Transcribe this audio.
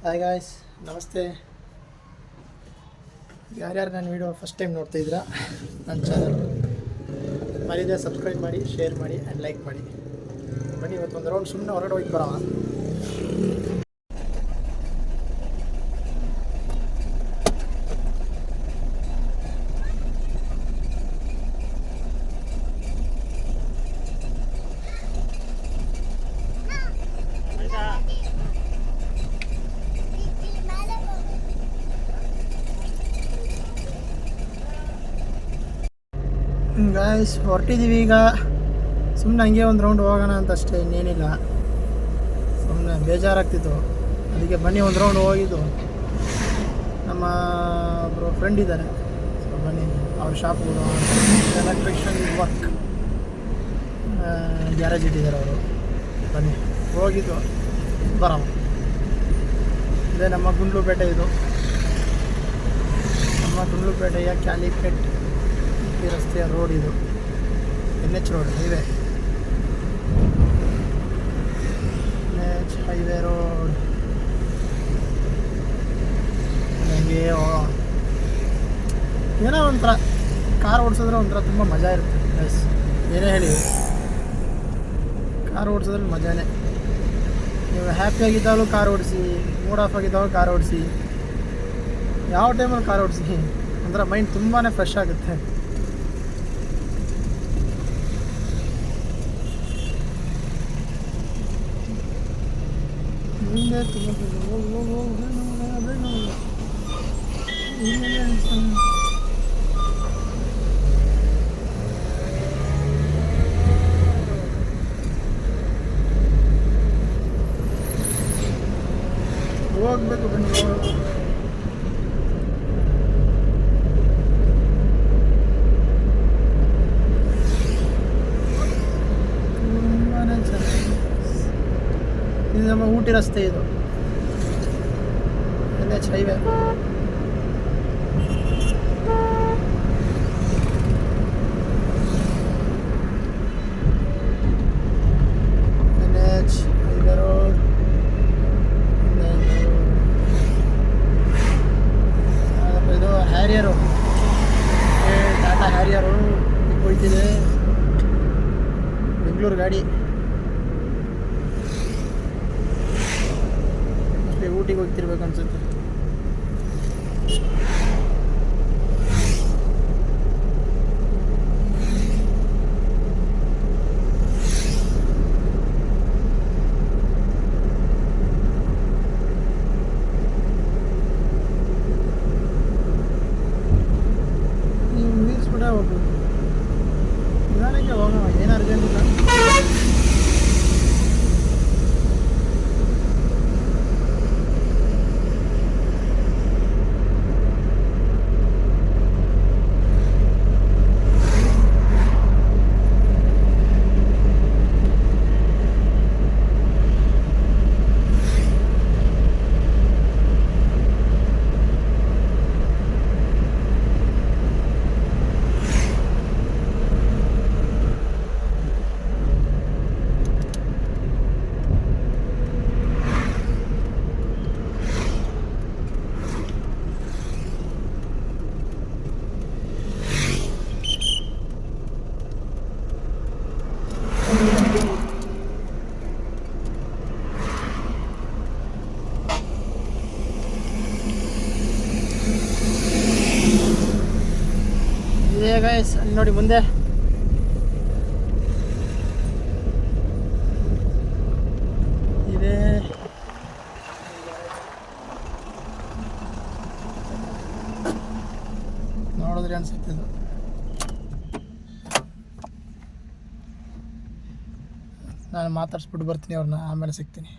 Hi guys, ನಮಸ್ತೆ. ಯಾರ್ಯಾರು ನನ್ನ ವೀಡಿಯೋ ಫಸ್ಟ್ ಟೈಮ್ ನೋಡ್ತಾ ಇದ್ದೀರಾ, ನನ್ನ ಚಾನಲ್ ಮರಿದೆ ಸಬ್ಸ್ಕ್ರೈಬ್ ಮಾಡಿ, ಶೇರ್ ಮಾಡಿ ಆ್ಯಂಡ್ ಲೈಕ್ ಮಾಡಿ. ಬನ್ನಿ ಇವತ್ತೊಂದು ರೌಂಡ್ ಸುಮ್ಮನೆ ಹೊರಗಡೆ ಹೋಗಿ ಬರೋಣ. ಗಾಯ್ಸ್, ಹೊರಟಿದ್ದೀವಿ ಈಗ. ಸುಮ್ಮನೆ ಹಂಗೆ ಒಂದು ರೌಂಡ್ ಹೋಗೋಣ ಅಂತ ಅಷ್ಟೇ, ಇನ್ನೇನಿಲ್ಲ. ಸುಮ್ಮನೆ ಬೇಜಾರಾಗ್ತಿತ್ತು, ಅದಕ್ಕೆ ಬನ್ನಿ ಒಂದು ರೌಂಡ್ ಹೋಗಿದ್ದು. ನಮ್ಮ ಒಬ್ಬರು ಫ್ರೆಂಡ್ ಇದ್ದಾರೆ, ಸೊ ಬನ್ನಿ ಅವ್ರ ಶಾಪ್ಗಳು ಎಲೆಕ್ಟ್ರಿಷಿಯನ್ ವರ್ಕ್ ಗ್ಯಾರೇಜ್ ಇಟ್ಟಿದ್ದಾರೆ ಅವರು. ಬನ್ನಿ ಹೋಗಿದ್ದು ಬರೋಣ. ಇದೇ ನಮ್ಮ ಗುಂಡ್ಲುಪೇಟೆ, ಇದು ನಮ್ಮ ಗುಂಡ್ಲುಪೇಟೆಯ ಕ್ಯಾಲಿಕಟ್ ರಸ್ತೆಯ ರೋಡ್. ಇದು NH road, highway NH highway road. ನನಗೆ ಏನೋ ಒಂಥರ ಕಾರ್ ಓಡಿಸಿದ್ರೆ ಒಂಥರ ತುಂಬ ಮಜಾ ಇರುತ್ತೆ ಗೈಸ್. ಏನೇ ಹೇಳಿ, ಕಾರ್ ಓಡಿಸೋದ್ರಲ್ಲಿ ಮಜಾನೇ. ನೀವು ಹ್ಯಾಪಿಯಾಗಿದ್ದಾಗಲೂ ಕಾರ್ ಓಡಿಸಿ, ಮೂಡ್ ಆಫ್ ಆಗಿದ್ದಾಗಲೂ ಕಾರ್ ಓಡಿಸಿ, ಯಾವ ಟೈಮಲ್ಲಿ ಕಾರ್ ಓಡಿಸಿ, ಒಂಥರ ಮೈಂಡ್ ತುಂಬಾ ಫ್ರೆಶ್ ಆಗುತ್ತೆ. ಹೋಗ್ಬೇಕು ಬನ್ನಿ. ಇದು ನಮ್ಮ ಊಟಿ ರಸ್ತೆ, ಇದು NH highway. NH highway road. ಇದು ಹ್ಯಾರಿಯರು, ಟಾಟಾ ಹ್ಯಾರಿಯರು ಹೋಯ್ತಿದೆ. ಬೆಂಗಳೂರು ಗಾಡಿ. ಊಟಿಗೆ ಹೋಗ್ತಿರ್ಬೇಕು ಅನ್ಸುತ್ತೆ. ನೀವು ನಿಲ್ಲಿಸ್ಬಿಟ್ಟೆ ಹೋಗ್ಬೋದು, ನಿಧಾನಕ್ಕೆ ಹೋಗೋಣ, ಏನು ಅರ್ಜೆಂಟ್ ಇಲ್ಲ. ಇದೇ ಗೈಸ್, ಅಲ್ಲಿ ನೋಡಿ ಮುಂದೆ ಇದೆ. ನೋಡಿದ್ರೆ ಅನ್ಸುತ್ತೆ ಇದು. ನಾನು ಮಾತಾಡ್ಸ್ಬಿಟ್ಟು ಬರ್ತೀನಿ ಅವ್ರನ್ನ, ಆಮೇಲೆ ಸಿಗ್ತೀನಿ.